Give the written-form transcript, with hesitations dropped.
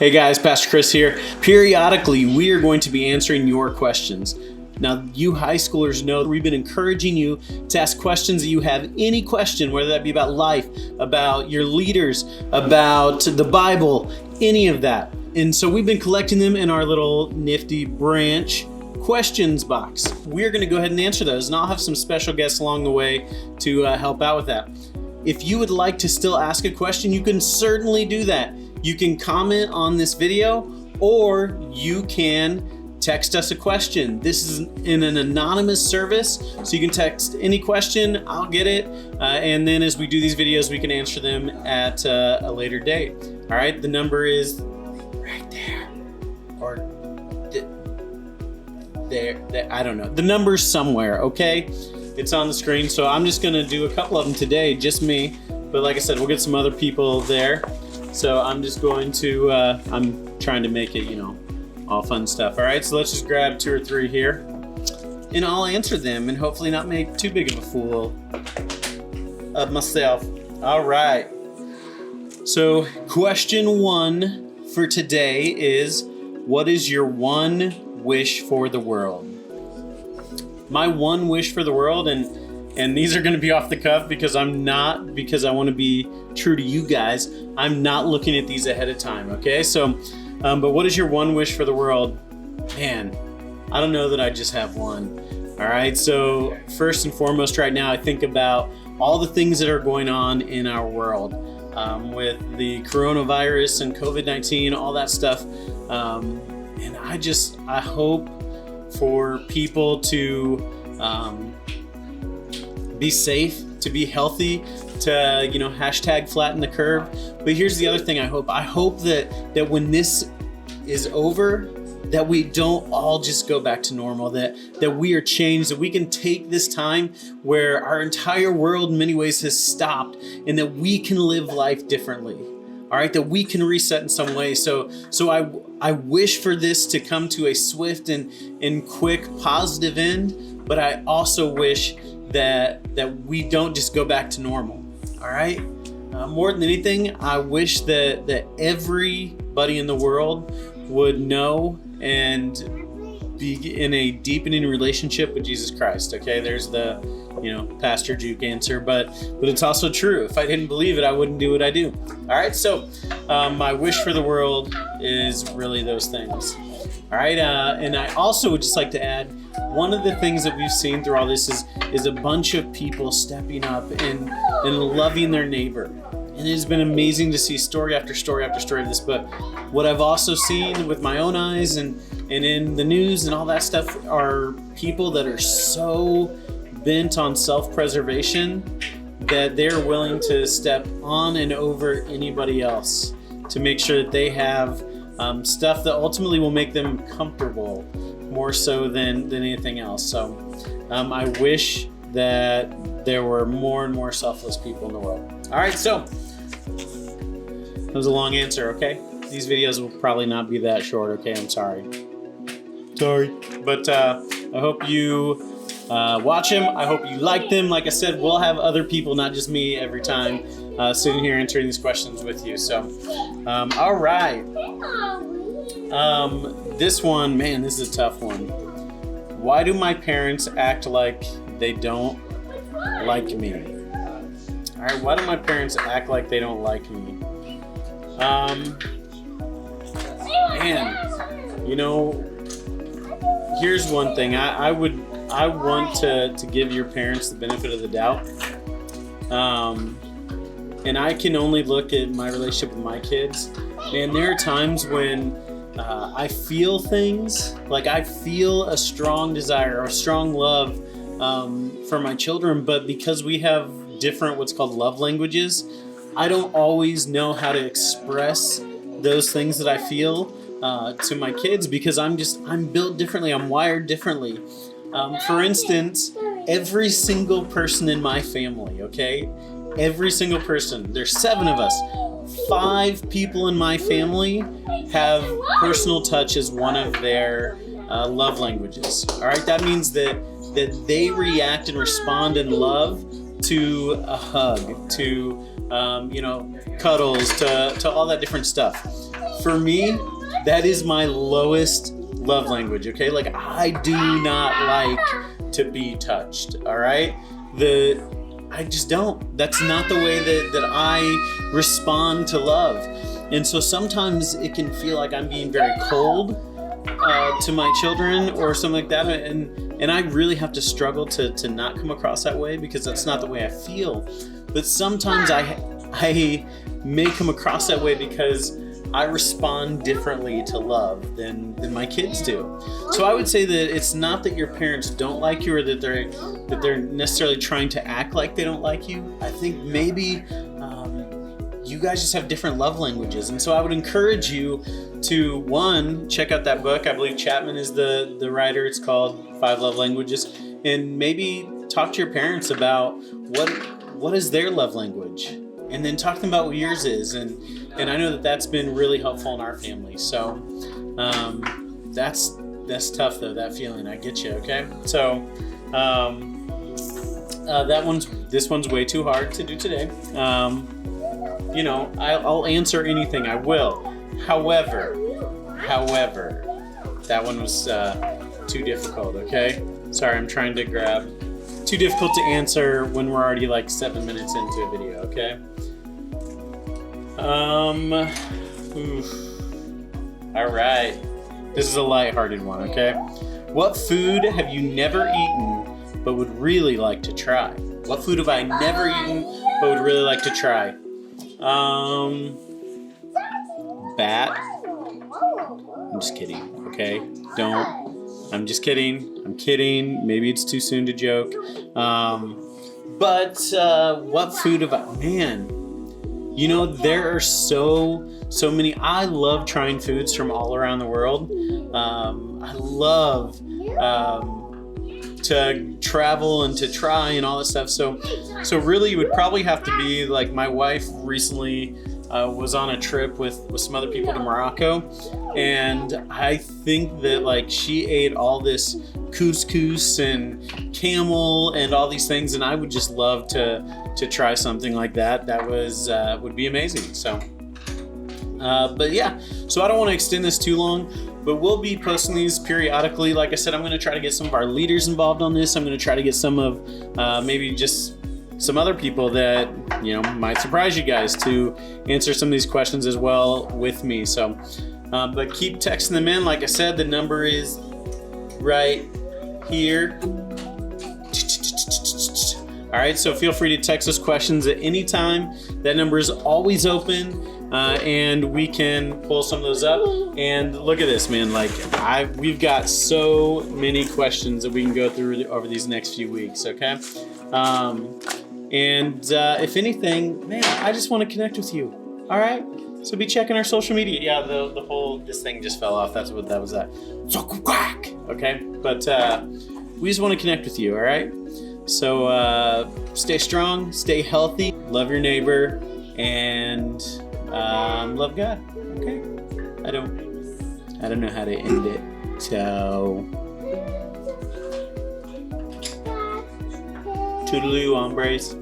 Hey guys, Pastor Chris here. Periodically, we are going to be answering your questions. Now, you high schoolers know we've been encouraging you to ask questions that you have. Any question, whether that be about life, about your leaders, about the Bible, any of that. And so we've been collecting them in our little nifty branch questions box. We're going to go ahead and answer those, and I'll have some special guests along the way to help out with that. If you would like to still ask a question, you can certainly do that. You can comment on this video, or you can text us a question. This is in an anonymous service, so you can text any question, I'll get it, and then as we do these videos, we can answer them at a later date. All right, the number is right there, or there, I don't know. The number's somewhere, okay? It's on the screen, so I'm just gonna do a couple of them today, just me, but like I said, we'll get some other people there. So I'm just going to, I'm trying to make it, all fun stuff. All right, so let's just grab 2 or 3 here, and I'll answer them and hopefully not make too big of a fool of myself. All right. So question 1 for today is, what is your one wish for the world? My one wish for the world, and these are going to be off the cuff because I want to be true to you guys. I'm not looking at these ahead of time, okay? So, but what is your one wish for the world? Man, I don't know that I just have one. All right, so first and foremost right now, I think about all the things that are going on in our world with the coronavirus and COVID-19, all that stuff. And I hope for people to be safe, to be healthy, to hashtag flatten the curve. But here's the other thing I hope that when this is over, that we don't all just go back to normal, that we are changed, that we can take this time where our entire world in many ways has stopped, and that we can live life differently. All right, that we can reset in some way. So I wish for this to come to a swift and quick positive end, but I also wish that we don't just go back to normal. All right. More than anything, I wish that everybody in the world would know and be in a deepening relationship with Jesus Christ. Okay, there's the Pastor Juke answer, but it's also true. If I didn't believe it, I wouldn't do what I do. All right, so my wish for the world is really those things. All right, and I also would just like to add, one of the things that we've seen through all this is a bunch of people stepping up and loving their neighbor. And it has been amazing to see story after story after story of this. But what I've also seen with my own eyes and in the news and all that stuff are people that are so bent on self-preservation that they're willing to step on and over anybody else to make sure that they have stuff that ultimately will make them comfortable more so than anything else. So I wish that there were more and more selfless people in the world. All right, so that was a long answer, okay? These videos will probably not be that short, okay? I'm sorry. But I hope you watch them. I hope you like them. Like I said, we'll have other people, not just me, every time sitting here answering these questions with you. So, all right. This one, man, this is a tough one. Why do my parents act like they don't like me? All right, why do my parents act like they don't like me? Man, here's one thing. I want to give your parents the benefit of the doubt. And I can only look at my relationship with my kids. Man, there are times when I feel things, like I feel a strong desire or a strong love for my children, but because we have different what's called love languages, I don't always know how to express those things that I feel to my kids because I'm built differently, I'm wired differently. For instance, every single person in my family, okay? Every single person, there's 7 of us. 5 people in my family have personal touch as one of their love languages. All right, that means that they react and respond in love to a hug, to cuddles, to all that different stuff. for me, that is my lowest love language, okay? Like, I do not like to be touched, all right? I just don't. That's not the way that I respond to love. And so sometimes it can feel like I'm being very cold to my children or something like that. And I really have to struggle to not come across that way, because that's not the way I feel. But sometimes I may come across that way because I respond differently to love than my kids do. So I would say that it's not that your parents don't like you, or that they're necessarily trying to act like they don't like you. I think maybe you guys just have different love languages. And so I would encourage you to, one, check out that book. I believe Chapman is the writer. It's called 5 Love Languages. And maybe talk to your parents about what is their love language, and then talk to them about what yours is. And I know that's been really helpful in our family. So that's tough though, that feeling. I get you, okay? So this one's way too hard to do today. I'll answer anything. I will. However, that one was too difficult, okay? Sorry, I'm trying to grab. Too difficult to answer when we're already like 7 minutes into a video, okay? All right. This is a lighthearted one, okay? What food have you never eaten but would really like to try? What food have I never eaten but would really like to try? Bat. I'm just kidding, okay? I'm just kidding. I'm kidding. Maybe it's too soon to joke. But what food have I... Man, there are so many. I love trying foods from all around the world. I love to travel and to try and all that stuff. So really, it would probably have to be like, my wife recently was on a trip with some other people to Morocco, and I think that like she ate all this couscous and camel and all these things, and I would just love to try something like that. That would be amazing. So but yeah, so I don't want to extend this too long, but we'll be posting these periodically. Like I said, I'm going to try to get some of our leaders involved on this. I'm going to try to get some of maybe just some other people that might surprise you guys to answer some of these questions as well with me. So but keep texting them in. Like I said, the number is right here. All right, so feel free to text us questions at any time. That number is always open, and we can pull some of those up. And look at this, man. Like, we've got so many questions that we can go through over these next few weeks, okay? If anything, man, I just want to connect with you, all right? So be checking our social media. Yeah, this thing just fell off. That's what that was. Okay, but we just want to connect with you, all right? So stay strong, stay healthy, love your neighbor, and love God. Okay? I don't know how to end it. So toodaloo, hombres.